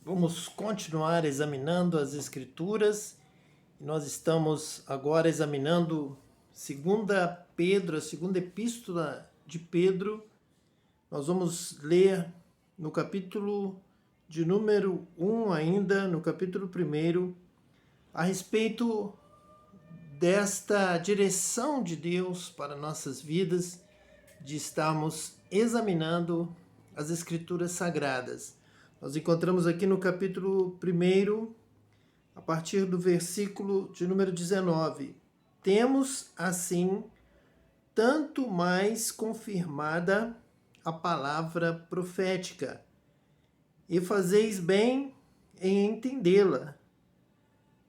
Vamos continuar examinando as Escrituras. Nós estamos agora examinando 2 Pedro, a segunda epístola de Pedro. Nós vamos ler no capítulo de número 1 ainda, no capítulo 1, a respeito desta direção de Deus para nossas vidas, de estarmos examinando as Escrituras Sagradas. Nós encontramos aqui no capítulo 1, a partir do versículo de número 19. Temos, assim, tanto mais confirmada a palavra profética, e fazeis bem em entendê-la,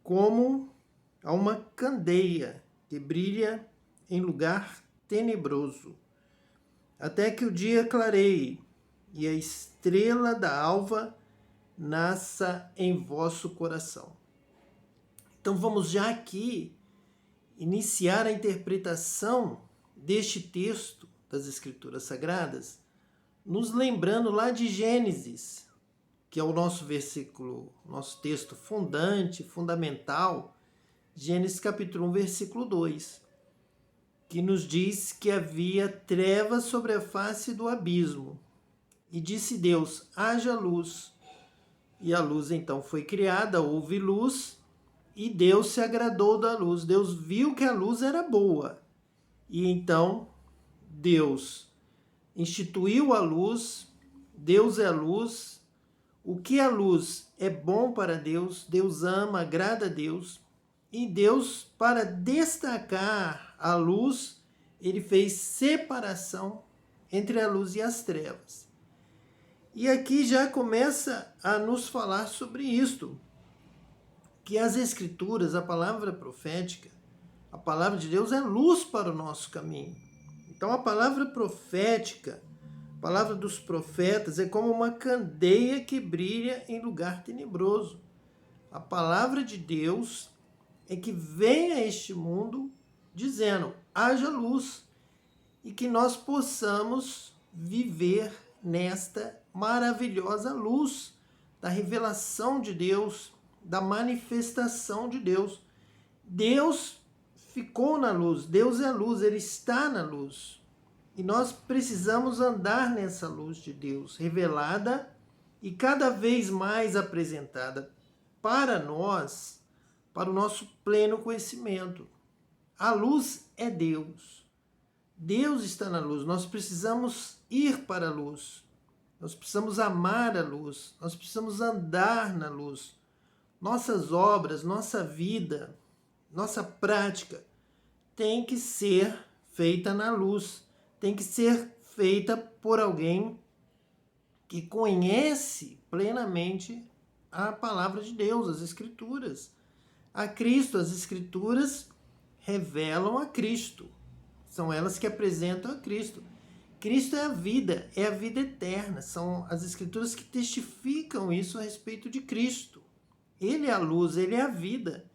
como a uma candeia que brilha em lugar tenebroso, até que o dia clareie e a estrela da alva nasça em vosso coração. Então vamos já aqui iniciar a interpretação deste texto das Escrituras Sagradas, nos lembrando lá de Gênesis, que é o nosso versículo, nosso texto fundamental, Gênesis capítulo 1, versículo 2, que nos diz que havia trevas sobre a face do abismo. E disse Deus, haja luz. E a luz então foi criada, houve luz, e Deus se agradou da luz. Deus viu que a luz era boa. E então Deus instituiu a luz, Deus é a luz. O que é a luz é bom para Deus, Deus ama, agrada a Deus. E Deus, para destacar a luz, ele fez separação entre a luz e as trevas. E aqui já começa a nos falar sobre isto, que as Escrituras, a palavra profética, a palavra de Deus é luz para o nosso caminho. Então a palavra profética, a palavra dos profetas é como uma candeia que brilha em lugar tenebroso. A palavra de Deus é que vem a este mundo dizendo, haja luz, e que nós possamos viver nesta maravilhosa luz da revelação de Deus, da manifestação de Deus. Deus ficou na luz, Deus é luz, Ele está na luz. E nós precisamos andar nessa luz de Deus, revelada e cada vez mais apresentada para nós, para o nosso pleno conhecimento. A luz é Deus. Deus está na luz. Nós precisamos ir para a luz. Nós precisamos amar a luz. Nós precisamos andar na luz. Nossas obras, nossa vida, nossa prática tem que ser feita na luz. Tem que ser feita por alguém que conhece plenamente a palavra de Deus, as Escrituras. A Cristo, as Escrituras revelam a Cristo. São elas que apresentam a Cristo. Cristo é a vida eterna. São as Escrituras que testificam isso a respeito de Cristo. Ele é a luz, Ele é a vida.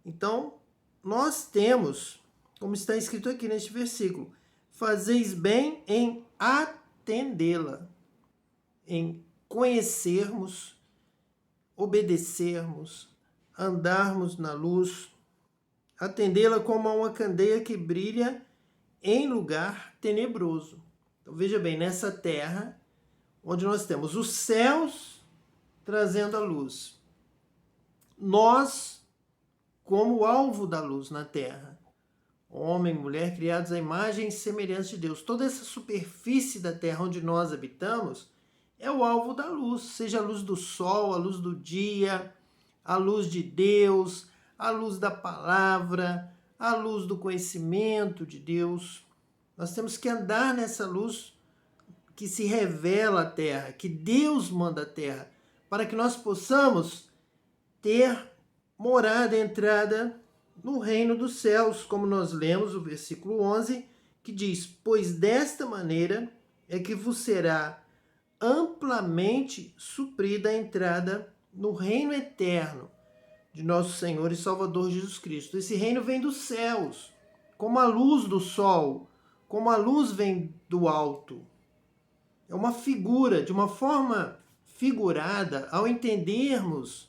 Então, nós temos, como está escrito aqui neste versículo, fazeis bem em atendê-la, em conhecermos, obedecermos, andarmos na luz, atendê-la como a uma candeia que brilha em lugar tenebroso. Então veja bem, nessa terra, onde nós temos os céus trazendo a luz, nós como alvo da luz na terra, homem e mulher criados à imagem e semelhança de Deus. Toda essa superfície da terra onde nós habitamos é o alvo da luz, seja a luz do sol, a luz do dia, a luz de Deus, a luz da palavra, a luz do conhecimento de Deus. Nós temos que andar nessa luz que se revela à terra, que Deus manda à terra, para que nós possamos ter morada, entrada no reino dos céus, como nós lemos o versículo 11, que diz, pois desta maneira é que vos será amplamente suprida a entrada no reino eterno de nosso Senhor e Salvador Jesus Cristo. Esse reino vem dos céus, como a luz do sol, como a luz vem do alto. É uma figura, de uma forma figurada, ao entendermos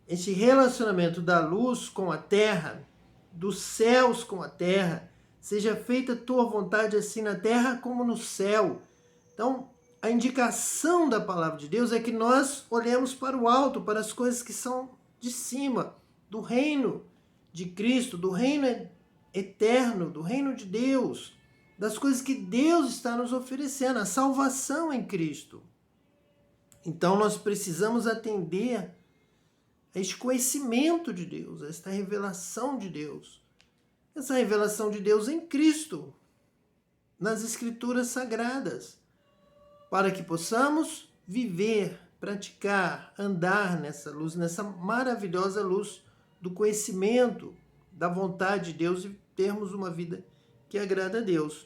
esse relacionamento da luz com a terra, dos céus com a terra, seja feita a tua vontade assim na terra como no céu. Então, a indicação da palavra de Deus é que nós olhemos para o alto, para as coisas que são de cima, do reino de Cristo, do reino eterno, do reino de Deus, das coisas que Deus está nos oferecendo, a salvação em Cristo. Então, nós precisamos atender a este conhecimento de Deus, a esta revelação de Deus. Essa revelação de Deus em Cristo, nas Escrituras Sagradas, para que possamos viver, praticar, andar nessa luz, nessa maravilhosa luz do conhecimento da vontade de Deus e termos uma vida que agrada a Deus.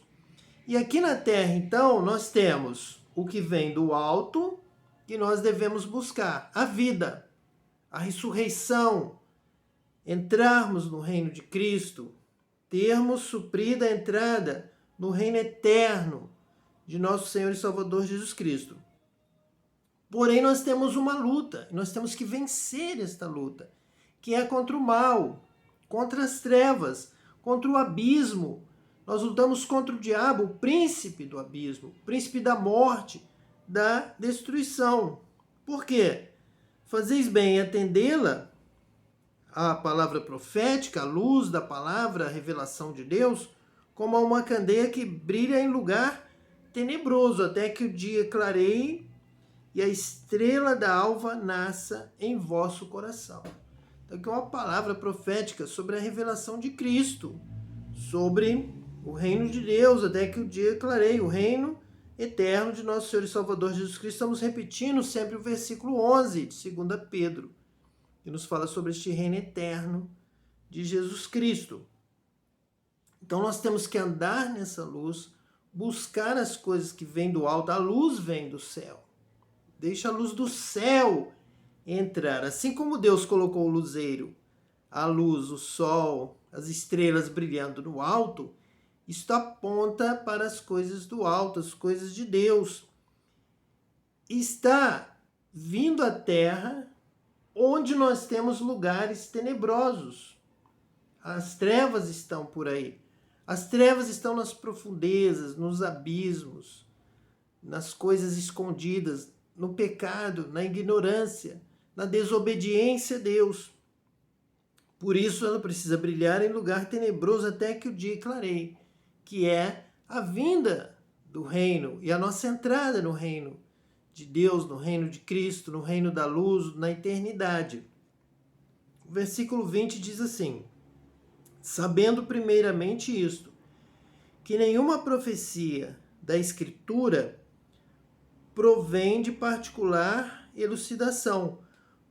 E aqui na terra, então, nós temos o que vem do alto, que nós devemos buscar, a vida, a ressurreição, entrarmos no reino de Cristo, termos suprida a entrada no reino eterno de nosso Senhor e Salvador Jesus Cristo. Porém, nós temos uma luta, e nós temos que vencer esta luta, que é contra o mal, contra as trevas, contra o abismo. Nós lutamos contra o diabo, o príncipe do abismo, o príncipe da morte, da destruição. Por quê? Fazeis bem em atendê-la, a palavra profética, a luz da palavra, a revelação de Deus, como a uma candeia que brilha em lugar tenebroso, até que o dia clareie e a estrela da alva nasça em vosso coração. Então, aqui é uma palavra profética sobre a revelação de Cristo, sobre o reino de Deus, até que o dia clareie, o reino eterno de nosso Senhor e Salvador Jesus Cristo. Estamos repetindo sempre o versículo 11 de 2 Pedro, que nos fala sobre este reino eterno de Jesus Cristo. Então nós temos que andar nessa luz, buscar as coisas que vêm do alto. A luz vem do céu. Deixa a luz do céu entrar. Assim como Deus colocou o luzeiro, a luz, o sol, as estrelas brilhando no alto, isto aponta para as coisas do alto, as coisas de Deus. Está vindo à terra onde nós temos lugares tenebrosos. As trevas estão por aí. As trevas estão nas profundezas, nos abismos, nas coisas escondidas, no pecado, na ignorância, na desobediência a Deus. Por isso ela precisa brilhar em lugar tenebroso até que o dia clareie, que é a vinda do reino e a nossa entrada no reino de Deus, no reino de Cristo, no reino da luz, na eternidade. O versículo 20 diz assim: sabendo primeiramente isto, que nenhuma profecia da Escritura provém de particular elucidação,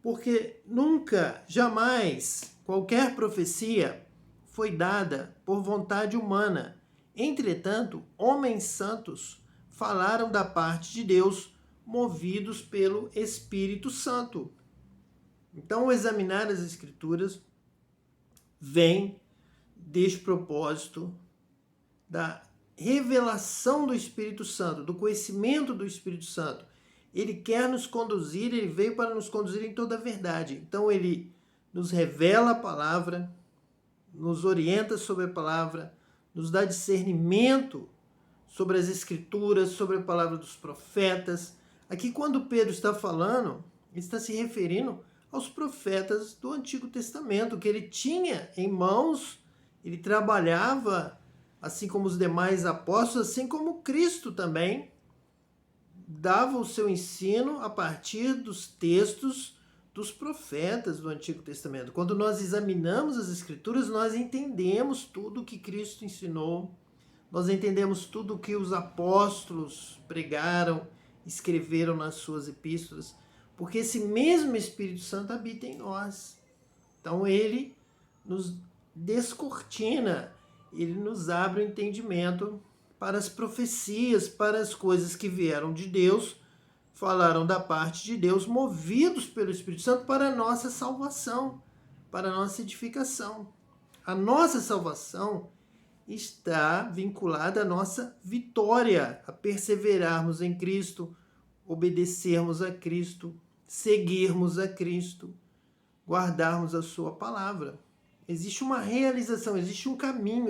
porque nunca, jamais, qualquer profecia foi dada por vontade humana. Entretanto, homens santos falaram da parte de Deus, movidos pelo Espírito Santo. Então, o examinar as Escrituras vem deste propósito da revelação do Espírito Santo, do conhecimento do Espírito Santo. Ele quer nos conduzir, ele veio para nos conduzir em toda a verdade. Então, ele nos revela a palavra, nos orienta sobre a palavra, nos dá discernimento sobre as Escrituras, sobre a palavra dos profetas. Aqui, quando Pedro está falando, ele está se referindo aos profetas do Antigo Testamento, que ele tinha em mãos, ele trabalhava, assim como os demais apóstolos, assim como Cristo também dava o seu ensino a partir dos textos dos profetas do Antigo Testamento. Quando nós examinamos as Escrituras, nós entendemos tudo o que Cristo ensinou, nós entendemos tudo o que os apóstolos pregaram, escreveram nas suas epístolas, porque esse mesmo Espírito Santo habita em nós. Então ele nos descortina, ele nos abre o entendimento para as profecias, para as coisas que vieram de Deus, falaram da parte de Deus, movidos pelo Espírito Santo para a nossa salvação, para a nossa edificação. A nossa salvação está vinculada à nossa vitória, a perseverarmos em Cristo, obedecermos a Cristo, seguirmos a Cristo, guardarmos a sua palavra. Existe uma realização, existe um caminho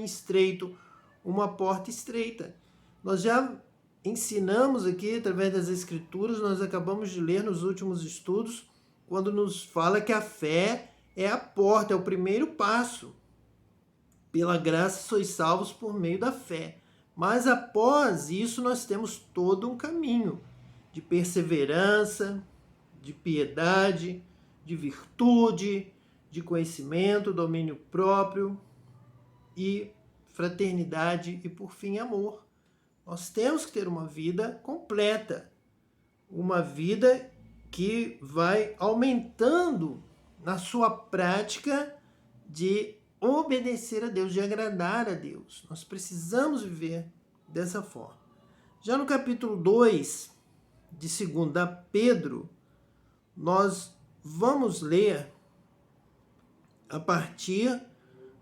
estreito, uma porta estreita. Nós já ensinamos aqui, através das Escrituras, nós acabamos de ler nos últimos estudos, quando nos fala que a fé é a porta, é o primeiro passo. Pela graça sois salvos por meio da fé. Mas após isso nós temos todo um caminho de perseverança, de piedade, de virtude, de conhecimento, domínio próprio e fraternidade e, por fim, amor. Nós temos que ter uma vida completa, uma vida que vai aumentando na sua prática de obedecer a Deus, de agradar a Deus. Nós precisamos viver dessa forma. Já no capítulo 2 de 2 Pedro, nós vamos ler a partir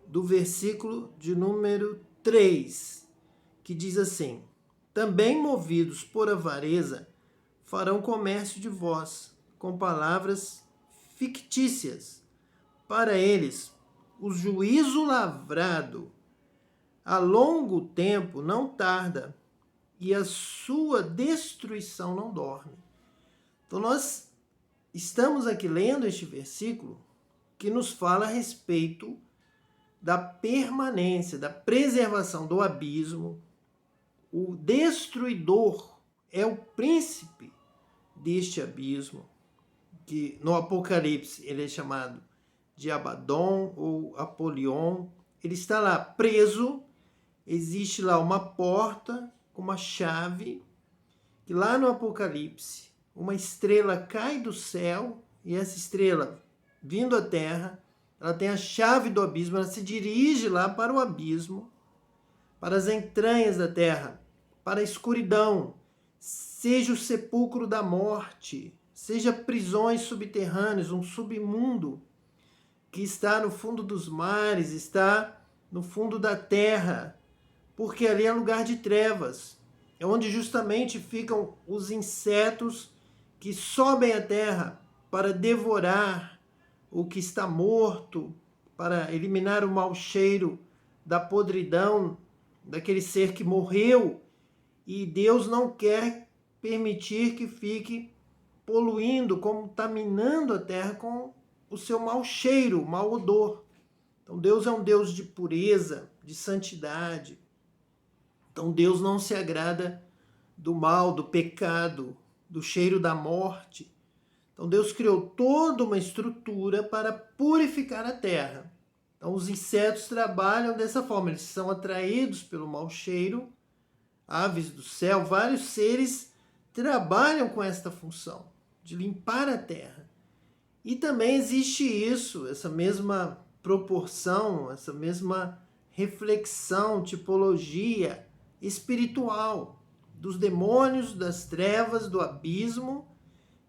do versículo de número 3, que diz assim: também movidos por avareza, farão comércio de vós, com palavras fictícias. Para eles, o juízo lavrado a longo tempo não tarda, e a sua destruição não dorme. Então nós estamos aqui lendo este versículo que nos fala a respeito da permanência, da preservação do abismo. O destruidor é o príncipe deste abismo, que no Apocalipse ele é chamado de Abaddon ou Apolion. Ele está lá preso, existe lá uma porta com uma chave, que lá no Apocalipse uma estrela cai do céu, e essa estrela, vindo à terra, ela tem a chave do abismo, ela se dirige lá para o abismo, para as entranhas da terra, para a escuridão, seja o sepulcro da morte, seja prisões subterrâneas, um submundo que está no fundo dos mares, está no fundo da terra, porque ali é lugar de trevas, é onde justamente ficam os insetos que sobem à terra para devorar o que está morto, para eliminar o mau cheiro da podridão daquele ser que morreu, e Deus não quer permitir que fique poluindo, contaminando a terra com o seu mau cheiro, mau odor. Então Deus é um Deus de pureza, de santidade. Então Deus não se agrada do mal, do pecado, do cheiro da morte. Então Deus criou toda uma estrutura para purificar a terra. Então os insetos trabalham dessa forma, eles são atraídos pelo mau cheiro, aves do céu, vários seres trabalham com esta função de limpar a terra. E também existe isso, essa mesma proporção, essa mesma reflexão, tipologia espiritual dos demônios, das trevas, do abismo,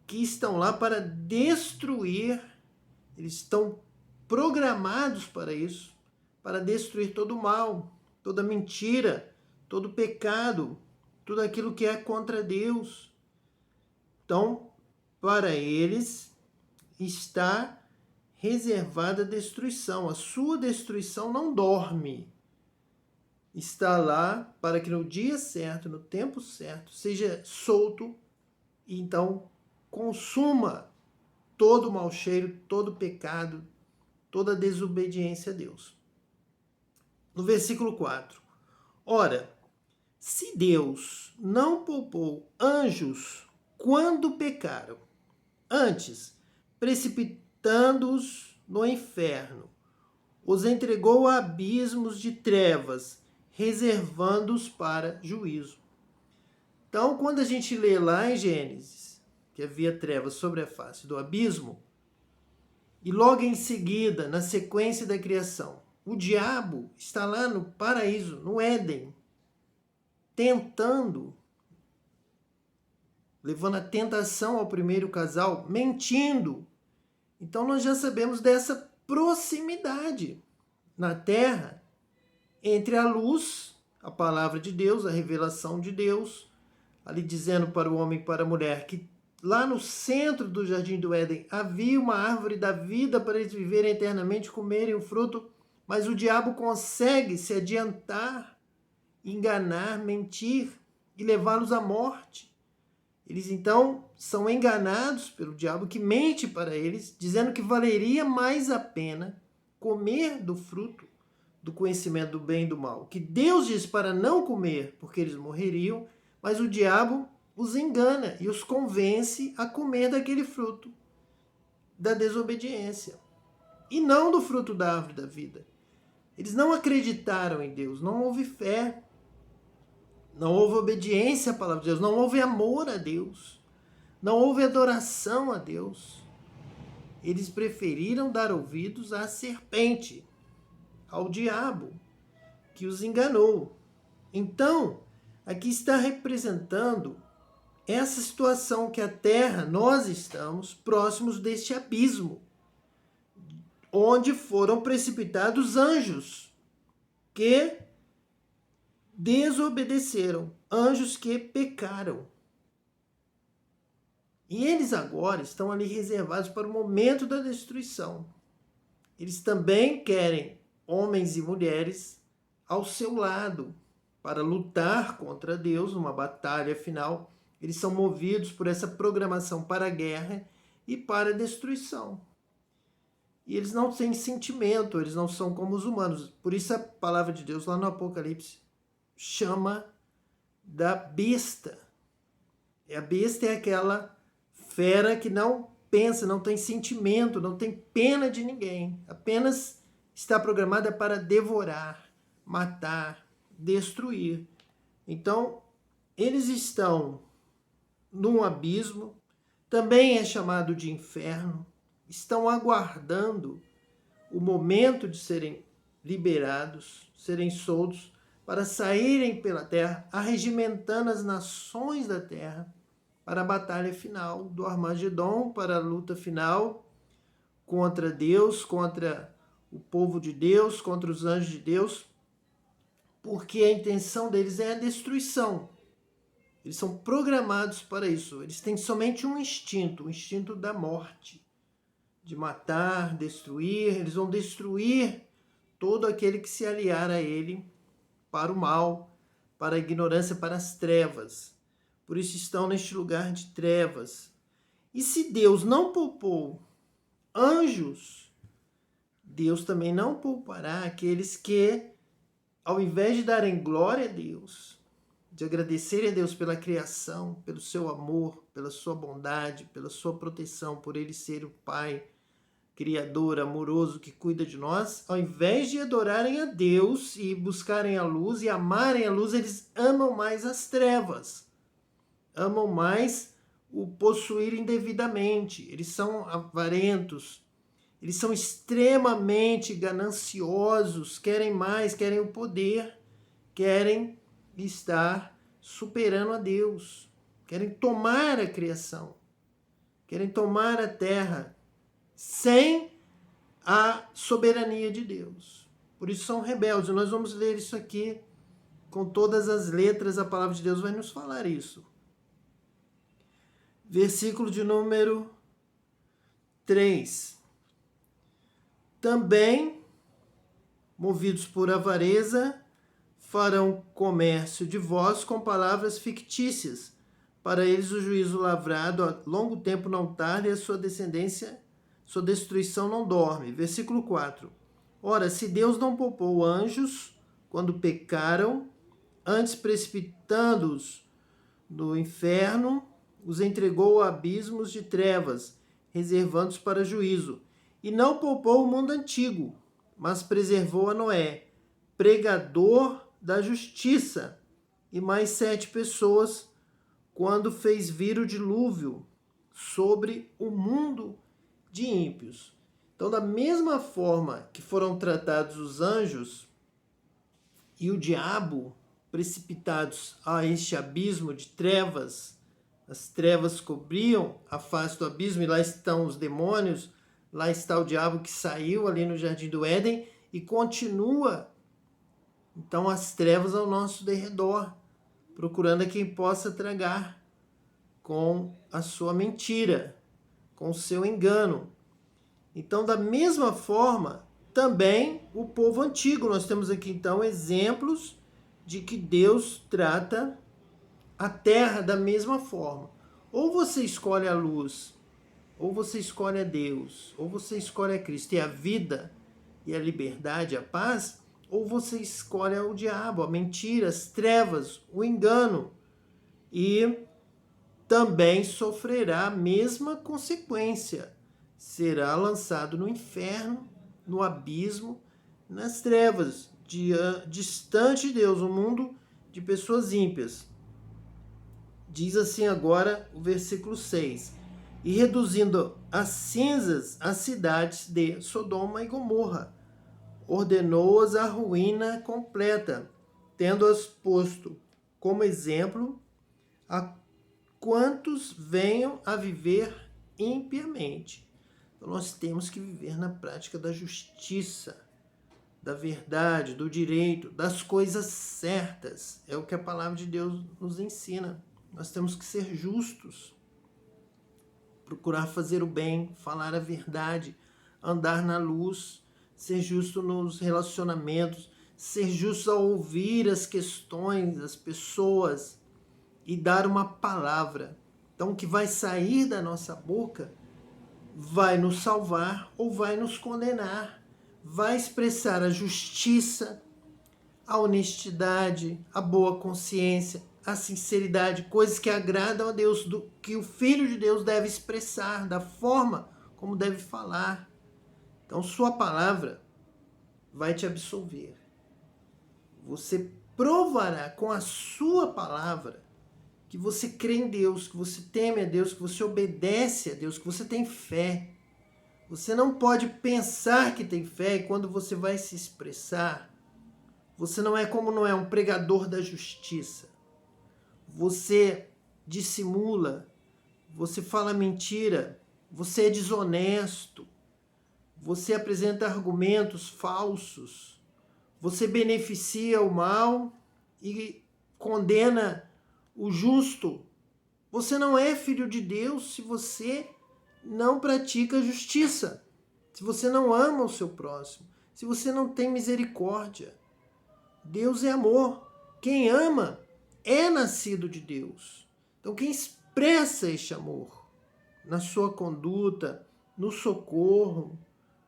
que estão lá para destruir, eles estão programados para isso, para destruir todo o mal, toda mentira, todo pecado, tudo aquilo que é contra Deus. Então, para eles está reservada a destruição. A sua destruição não dorme. Está lá para que no dia certo, no tempo certo, seja solto e então consuma todo o mau cheiro, todo o pecado, toda a desobediência a Deus. No versículo 4. Ora, se Deus não poupou anjos quando pecaram, antes, precipitando-os no inferno, os entregou a abismos de trevas, reservando-os para juízo. Então, quando a gente lê lá em Gênesis, que havia trevas sobre a face do abismo, e logo em seguida, na sequência da criação, o diabo está lá no paraíso, no Éden, tentando, levando a tentação ao primeiro casal, mentindo. Então nós já sabemos dessa proximidade na terra entre a luz, a palavra de Deus, a revelação de Deus, ali dizendo para o homem e para a mulher que lá no centro do jardim do Éden havia uma árvore da vida para eles viverem eternamente, comerem o fruto, mas o diabo consegue se adiantar, enganar, mentir e levá-los à morte. Eles então são enganados pelo diabo, que mente para eles, dizendo que valeria mais a pena comer do fruto do conhecimento do bem e do mal, que Deus diz para não comer, porque eles morreriam, mas o diabo os engana e os convence a comer daquele fruto da desobediência e não do fruto da árvore da vida. Eles não acreditaram em Deus, não houve fé, não houve obediência à palavra de Deus, não houve amor a Deus, não houve adoração a Deus. Eles preferiram dar ouvidos à serpente, ao diabo, que os enganou. Então, aqui está representando essa situação que a Terra, nós estamos próximos deste abismo, onde foram precipitados anjos que desobedeceram, anjos que pecaram. E eles agora estão ali reservados para o momento da destruição. Eles também querem homens e mulheres ao seu lado para lutar contra Deus numa batalha final. Eles são movidos por essa programação para a guerra e para a destruição. E eles não têm sentimento, eles não são como os humanos. Por isso a palavra de Deus lá no Apocalipse chama da besta. A besta é aquela fera que não pensa, não tem sentimento, não tem pena de ninguém. Apenas está programada para devorar, matar, destruir. Então, eles estão num abismo, também é chamado de inferno, estão aguardando o momento de serem liberados, serem soltos, para saírem pela terra, arregimentando as nações da terra para a batalha final do Armagedon, para a luta final contra Deus, contra o povo de Deus, contra os anjos de Deus, porque a intenção deles é a destruição. Eles são programados para isso. Eles têm somente um instinto, o instinto da morte, de matar, destruir. Eles vão destruir todo aquele que se aliar a ele para o mal, para a ignorância, para as trevas. Por isso estão neste lugar de trevas. E se Deus não poupou anjos, Deus também não poupará aqueles que, ao invés de darem glória a Deus, de agradecerem a Deus pela criação, pelo seu amor, pela sua bondade, pela sua proteção, por Ele ser o Pai Criador, amoroso, que cuida de nós, ao invés de adorarem a Deus e buscarem a luz e amarem a luz, eles amam mais as trevas, amam mais o possuir indevidamente, eles são avarentos, eles são extremamente gananciosos, querem mais, querem o poder, querem estar superando a Deus, querem tomar a criação, querem tomar a terra sem a soberania de Deus. Por isso são rebeldes. Nós vamos ler isso aqui com todas as letras, a palavra de Deus vai nos falar isso. Versículo de número 3. Também, movidos por avareza, farão comércio de vós com palavras fictícias. Para eles o juízo lavrado a longo tempo não tarda e a sua descendência, sua destruição não dorme. Versículo 4. Ora, se Deus não poupou anjos quando pecaram, antes precipitando-os no inferno, os entregou a abismos de trevas, reservando-os para juízo. E não poupou o mundo antigo, mas preservou a Noé, pregador da justiça, e mais 7 pessoas, quando fez vir o dilúvio sobre o mundo de ímpios. Então, da mesma forma que foram tratados os anjos e o diabo precipitados a este abismo de trevas, as trevas cobriam a face do abismo e lá estão os demônios, lá está o diabo que saiu ali no Jardim do Éden e continua, então, as trevas ao nosso derredor, procurando a quem possa tragar com a sua mentira, com o seu engano. Então, da mesma forma, também o povo antigo. Nós temos aqui, então, exemplos de que Deus trata a terra da mesma forma. Ou você escolhe a luz, ou você escolhe a Deus, ou você escolhe a Cristo e a vida, e a liberdade, a paz, ou você escolhe o diabo, a mentira, as trevas, o engano, e também sofrerá a mesma consequência. Será lançado no inferno, no abismo, nas trevas, distante de Deus, um mundo de pessoas ímpias. Diz assim agora o versículo 6. E reduzindo a cinzas as cidades de Sodoma e Gomorra, ordenou-as à ruína completa, tendo-as posto como exemplo a quantos venham a viver impiamente. Então nós temos que viver na prática da justiça, da verdade, do direito, das coisas certas. É o que a palavra de Deus nos ensina. Nós temos que ser justos, procurar fazer o bem, falar a verdade, andar na luz, ser justo nos relacionamentos, ser justo ao ouvir as questões das pessoas e dar uma palavra. Então, o que vai sair da nossa boca vai nos salvar ou vai nos condenar. Vai expressar a justiça, a honestidade, a boa consciência, a sinceridade, coisas que agradam a Deus, que o Filho de Deus deve expressar, da forma como deve falar. Então, sua palavra vai te absolver. Você provará com a sua palavra que você crê em Deus, que você teme a Deus, que você obedece a Deus, que você tem fé. Você não pode pensar que tem fé e quando você vai se expressar, você não é um pregador da justiça. Você dissimula, você fala mentira, você é desonesto, você apresenta argumentos falsos, você beneficia o mal e condena o justo. Você não é filho de Deus se você não pratica a justiça, se você não ama o seu próximo, se você não tem misericórdia. Deus é amor. Quem ama é nascido de Deus. Então, quem expressa este amor na sua conduta, no socorro,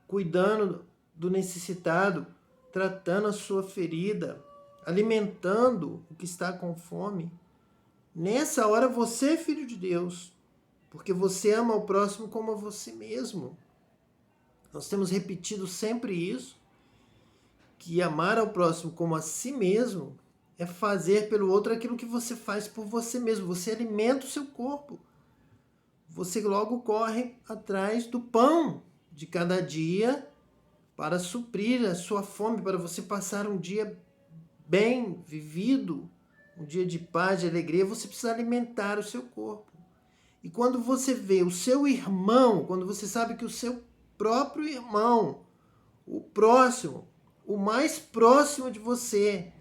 cuidando do necessitado, tratando a sua ferida, alimentando o que está com fome, nessa hora você é filho de Deus, porque você ama o próximo como a você mesmo. Nós temos repetido sempre isso, que amar ao próximo como a si mesmo é fazer pelo outro aquilo que você faz por você mesmo. Você alimenta o seu corpo. Você logo corre atrás do pão de cada dia para suprir a sua fome, para você passar um dia bem vivido, um dia de paz, de alegria. Você precisa alimentar o seu corpo. E quando você vê o seu irmão, quando você sabe que o seu próprio irmão, o próximo, o mais próximo de você,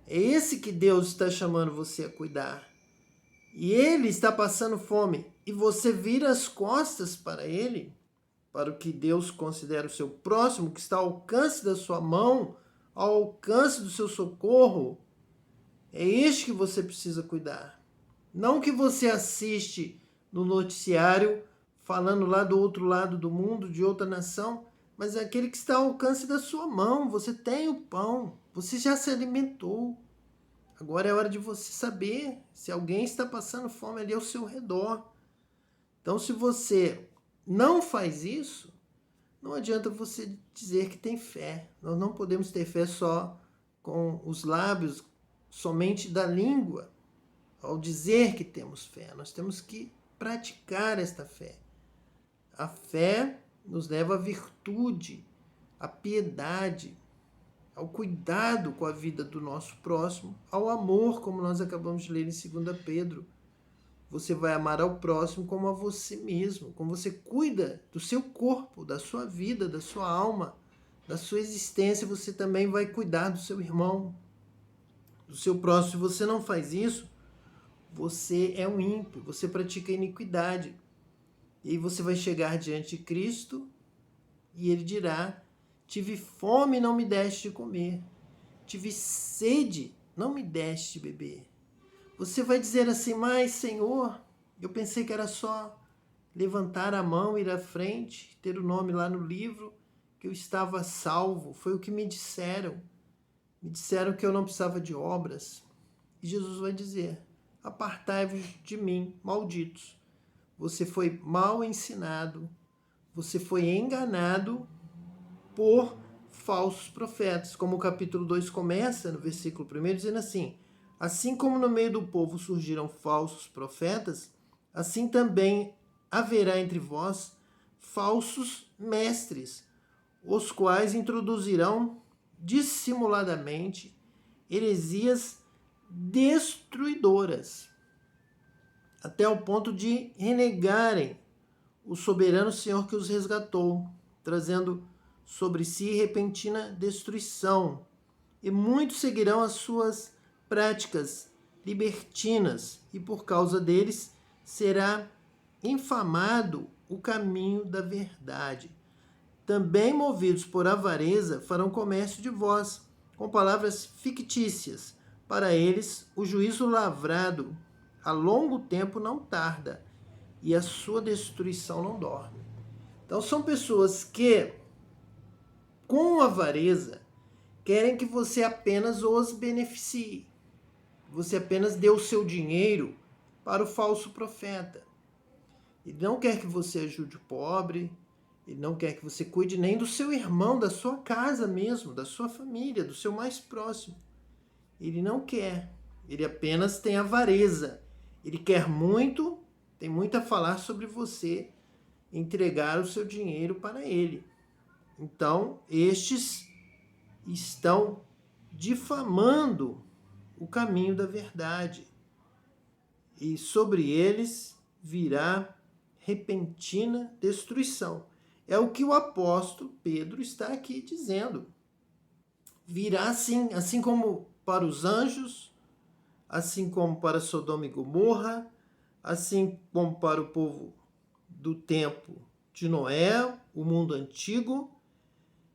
é esse que Deus está chamando você a cuidar. E ele está passando fome e você vira as costas para ele, para o que Deus considera o seu próximo, que está ao alcance da sua mão, ao alcance do seu socorro. É este que você precisa cuidar. Não que você assiste no noticiário, falando lá do outro lado do mundo, de outra nação, mas é aquele que está ao alcance da sua mão. Você tem o pão, você já se alimentou. Agora é hora de você saber se alguém está passando fome ali ao seu redor. Então, se você não faz isso, não adianta você dizer que tem fé. Nós não podemos ter fé só com os lábios, somente da língua, ao dizer que temos fé. Nós temos que praticar esta fé. A fé nos leva à virtude, à piedade, ao cuidado com a vida do nosso próximo, ao amor, como nós acabamos de ler em 2 Pedro. Você vai amar ao próximo como a você mesmo, como você cuida do seu corpo, da sua vida, da sua alma, da sua existência, você também vai cuidar do seu irmão. do seu próximo, se você não faz isso, você é um ímpio, você pratica iniquidade. E aí você vai chegar diante de Cristo e ele dirá: tive fome e não me deste de comer. Tive sede, não me deste de beber. Você vai dizer assim: mas Senhor, eu pensei que era só levantar a mão, ir à frente, ter o nome lá no livro, que eu estava salvo. Foi o que me disseram. Me disseram que eu não precisava de obras. E Jesus vai dizer: apartai-vos de mim, malditos. Você foi mal ensinado, você foi enganado por falsos profetas. Como o capítulo 2 começa, no versículo 1, dizendo assim: assim como no meio do povo surgiram falsos profetas, assim também haverá entre vós falsos mestres, os quais introduzirão dissimuladamente heresias destruidoras, até o ponto de renegarem o soberano Senhor que os resgatou, trazendo sobre si repentina destruição. E muitos seguirão as suas práticas libertinas, e por causa deles será infamado o caminho da verdade. Também movidos por avareza farão comércio de vós, com palavras fictícias. Para eles, o juízo lavrado a longo tempo não tarda, e a sua destruição não dorme. Então são pessoas que, com avareza, querem que você apenas os beneficie. Você apenas dê o seu dinheiro para o falso profeta. Ele não quer que você ajude o pobre, ele não quer que você cuide nem do seu irmão, da sua casa mesmo, da sua família, do seu mais próximo. Ele não quer. Ele apenas tem avareza. Ele quer muito, tem muito a falar sobre você, entregar o seu dinheiro para ele. Então, estes estão difamando o caminho da verdade. E sobre eles virá repentina destruição. É o que o apóstolo Pedro está aqui dizendo. Virá assim como para os anjos, assim como para Sodoma e Gomorra, assim como para o povo do tempo de Noé, o mundo antigo.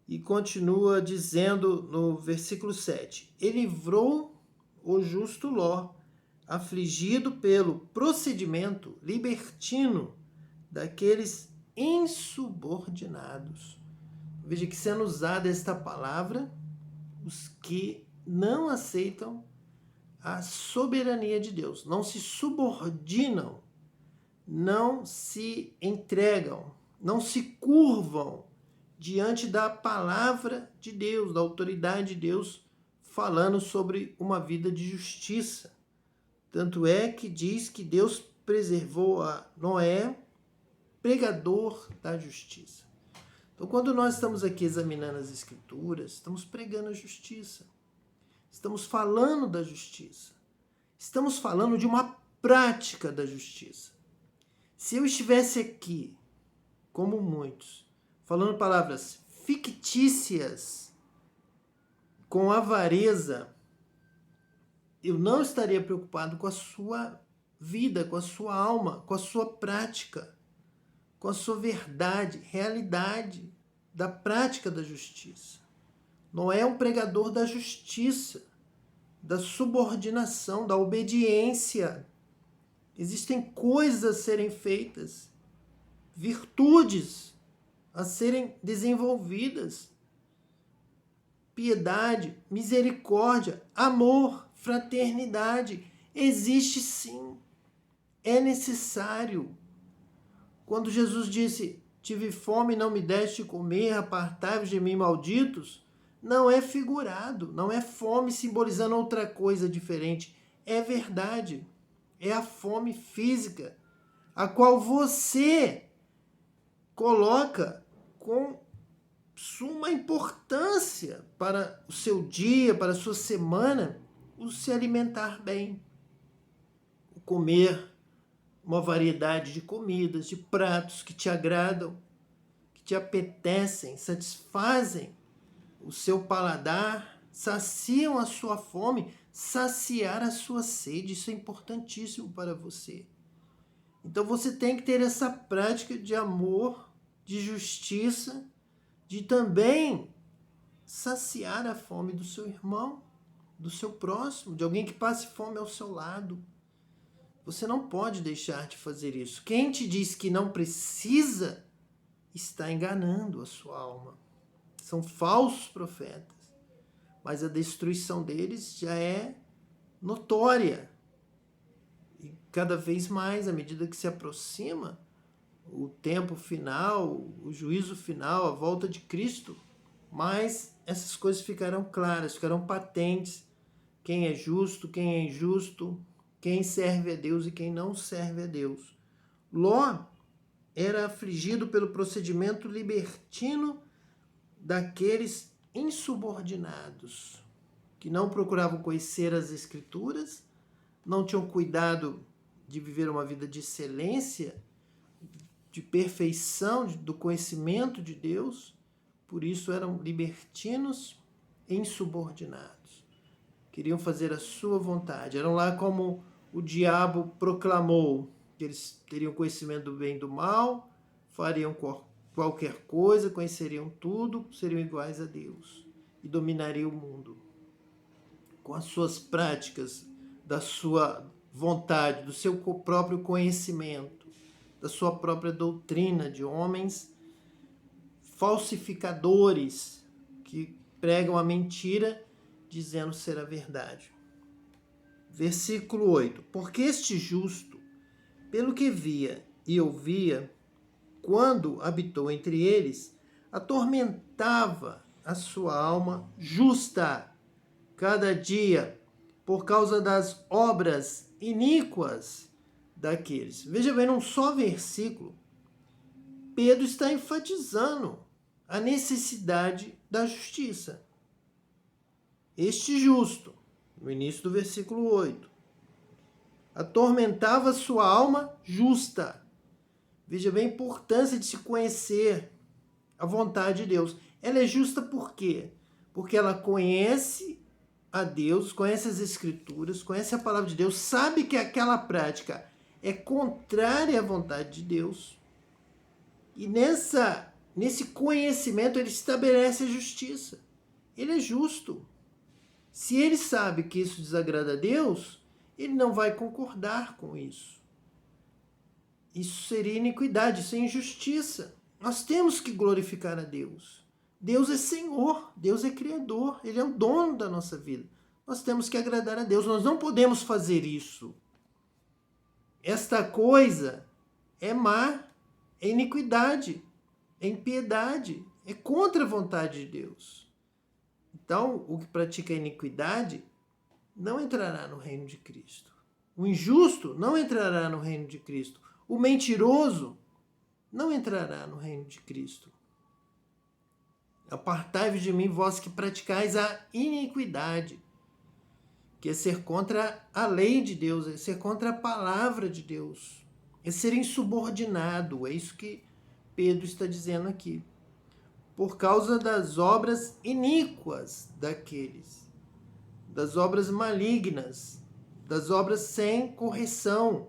E continua dizendo no versículo 7: ele livrou o justo Ló, afligido pelo procedimento libertino daqueles insubordinados. Veja que sendo usada esta palavra, os que não aceitam a soberania de Deus, não se subordinam, não se entregam, não se curvam diante da palavra de Deus, da autoridade de Deus, falando sobre uma vida de justiça. Tanto é que diz que Deus preservou a Noé, pregador da justiça. Então, quando nós estamos aqui examinando as Escrituras, estamos pregando a justiça. Estamos falando da justiça. Estamos falando de uma prática da justiça. Se eu estivesse aqui, como muitos, falando palavras fictícias, com avareza, eu não estaria preocupado com a sua vida, com a sua alma, com a sua prática, com a sua verdade, realidade da prática da justiça. Noé é um pregador da justiça, da subordinação, da obediência. Existem coisas a serem feitas, virtudes a serem desenvolvidas, piedade, misericórdia, amor, fraternidade. Existe sim, é necessário. Quando Jesus disse: tive fome e não me deste comer, apartai-vos de mim, malditos, não é figurado, não é fome simbolizando outra coisa diferente. É verdade, é a fome física, a qual você coloca com suma importância para o seu dia, para a sua semana, o se alimentar bem, o comer uma variedade de comidas, de pratos que te agradam, que te apetecem, satisfazem o seu paladar, saciam a sua fome, saciar a sua sede. Isso é importantíssimo para você. Então você tem que ter essa prática de amor, de justiça, de também saciar a fome do seu irmão, do seu próximo, de alguém que passe fome ao seu lado. Você não pode deixar de fazer isso. Quem te diz que não precisa está enganando a sua alma. São falsos profetas, mas a destruição deles já é notória. E cada vez mais, à medida que se aproxima o tempo final, o juízo final, a volta de Cristo, mais essas coisas ficarão claras, ficarão patentes. Quem é justo, quem é injusto, quem serve a Deus e quem não serve a Deus. Ló era afligido pelo procedimento libertino daqueles insubordinados, que não procuravam conhecer as Escrituras, não tinham cuidado de viver uma vida de excelência, de perfeição, do conhecimento de Deus, por isso eram libertinos e insubordinados. Queriam fazer a sua vontade, eram lá como o diabo proclamou, que eles teriam conhecimento do bem e do mal, fariam qualquer coisa, conheceriam tudo, seriam iguais a Deus e dominariam o mundo. Com as suas práticas, da sua vontade, do seu próprio conhecimento, da sua própria doutrina, de homens falsificadores que pregam a mentira dizendo ser a verdade. Versículo 8. Porque este justo, pelo que via e ouvia, quando habitou entre eles, atormentava a sua alma justa cada dia por causa das obras iníquas daqueles. Veja bem, num só versículo, Pedro está enfatizando a necessidade da justiça. Este justo, no início do versículo 8, atormentava sua alma justa. Veja bem a importância de se conhecer a vontade de Deus. Ela é justa por quê? Porque ela conhece a Deus, conhece as Escrituras, conhece a palavra de Deus, sabe que aquela prática é contrária à vontade de Deus. E nesse conhecimento ele estabelece a justiça. Ele é justo. Se ele sabe que isso desagrada a Deus, ele não vai concordar com isso. Isso seria iniquidade, isso é injustiça. Nós temos que glorificar a Deus. Deus é Senhor, Deus é Criador, Ele é o dono da nossa vida. Nós temos que agradar a Deus, nós não podemos fazer isso. Esta coisa é má, é iniquidade, é impiedade, é contra a vontade de Deus. Então, o que pratica a iniquidade não entrará no reino de Cristo. O injusto não entrará no reino de Cristo. O mentiroso não entrará no reino de Cristo. Apartai-vos de mim, vós que praticais a iniquidade, que é ser contra a lei de Deus, é ser contra a palavra de Deus, é ser insubordinado. É isso que Pedro está dizendo aqui. Por causa das obras iníquas daqueles, das obras malignas, das obras sem correção,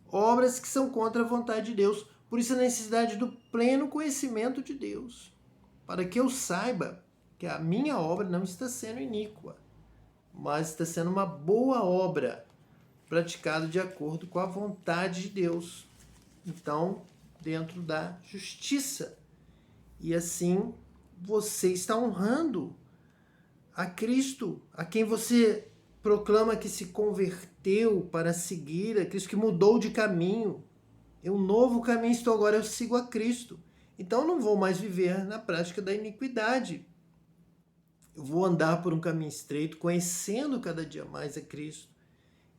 obras que são contra a vontade de Deus. Por isso a necessidade do pleno conhecimento de Deus, para que eu saiba que a minha obra não está sendo iníqua, mas está sendo uma boa obra, praticada de acordo com a vontade de Deus. Então, dentro da justiça. E assim, você está honrando a Cristo, a quem você proclama que se converteu para seguir, a Cristo que mudou de caminho. É um novo caminho, estou agora, eu sigo a Cristo. Então eu não vou mais viver na prática da iniquidade. Eu vou andar por um caminho estreito, conhecendo cada dia mais a Cristo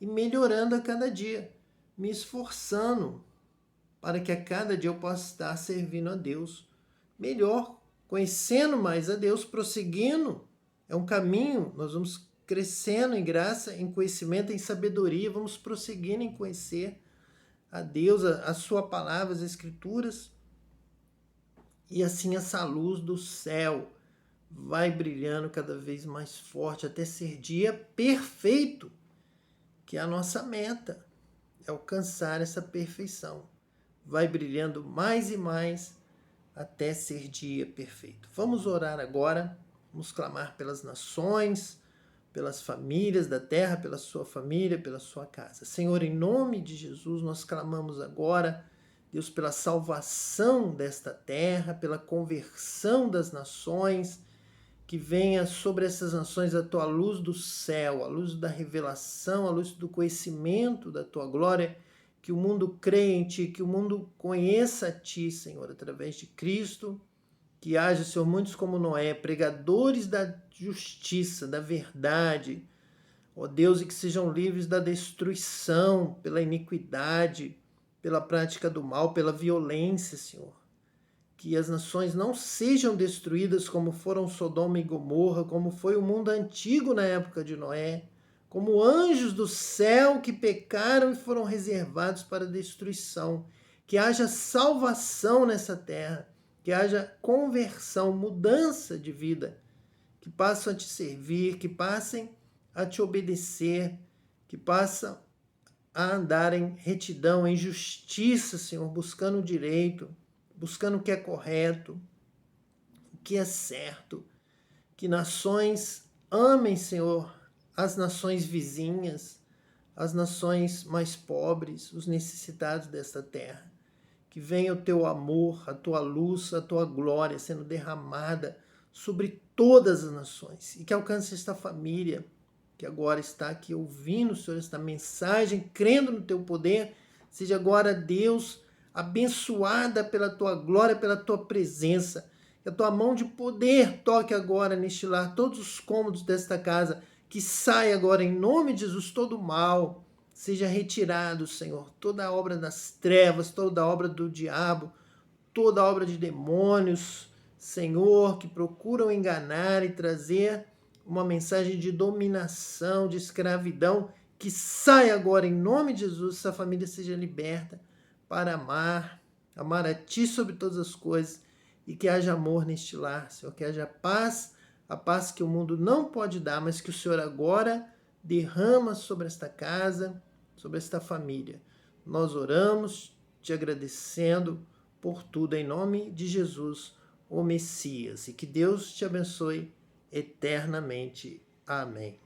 e melhorando a cada dia, me esforçando para que a cada dia eu possa estar servindo a Deus melhor, conhecendo mais a Deus, prosseguindo. É um caminho, nós vamos crescendo em graça, em conhecimento, em sabedoria, vamos prosseguindo em conhecer a Deus, a sua palavra, as Escrituras, e assim essa luz do céu vai brilhando cada vez mais forte até ser dia perfeito, que é a nossa meta, é alcançar essa perfeição. Vai brilhando mais e mais até ser dia perfeito. Vamos orar agora, vamos clamar pelas nações, pelas famílias da terra, pela sua família, pela sua casa. Senhor, em nome de Jesus, nós clamamos agora, Deus, pela salvação desta terra, pela conversão das nações, que venha sobre essas nações a tua luz do céu, a luz da revelação, a luz do conhecimento da tua glória, que o mundo creia em ti, que o mundo conheça a ti, Senhor, através de Cristo, que haja, Senhor, muitos como Noé, pregadores da justiça, da verdade, ó Deus, e que sejam livres da destruição, pela iniquidade, pela prática do mal, pela violência, Senhor. Que as nações não sejam destruídas como foram Sodoma e Gomorra, como foi o mundo antigo na época de Noé, como anjos do céu que pecaram e foram reservados para destruição. Que haja salvação nessa terra, que haja conversão, mudança de vida, que passem a te servir, que passem a te obedecer, que passam a andar em retidão, em justiça, Senhor, buscando o direito, buscando o que é correto, o que é certo. Que nações amem, Senhor, as nações vizinhas, as nações mais pobres, os necessitados desta terra. Que venha o teu amor, a tua luz, a tua glória sendo derramada sobre todas as nações. E que alcance esta família que agora está aqui ouvindo, Senhor, esta mensagem, crendo no teu poder. Seja agora, Deus, abençoada pela tua glória, pela tua presença. Que a tua mão de poder toque agora neste lar, todos os cômodos desta casa. Que saia agora, em nome de Jesus, todo o mal. Seja retirado, Senhor, toda a obra das trevas, toda a obra do diabo, toda a obra de demônios, Senhor, que procuram enganar e trazer uma mensagem de dominação, de escravidão, que saia agora, em nome de Jesus, essa família seja liberta para amar a Ti sobre todas as coisas, e que haja amor neste lar, Senhor, que haja paz, a paz que o mundo não pode dar, mas que o Senhor agora derrama sobre esta casa, sobre esta família. Nós oramos te agradecendo por tudo, em nome de Jesus, o Messias. E que Deus te abençoe eternamente. Amém.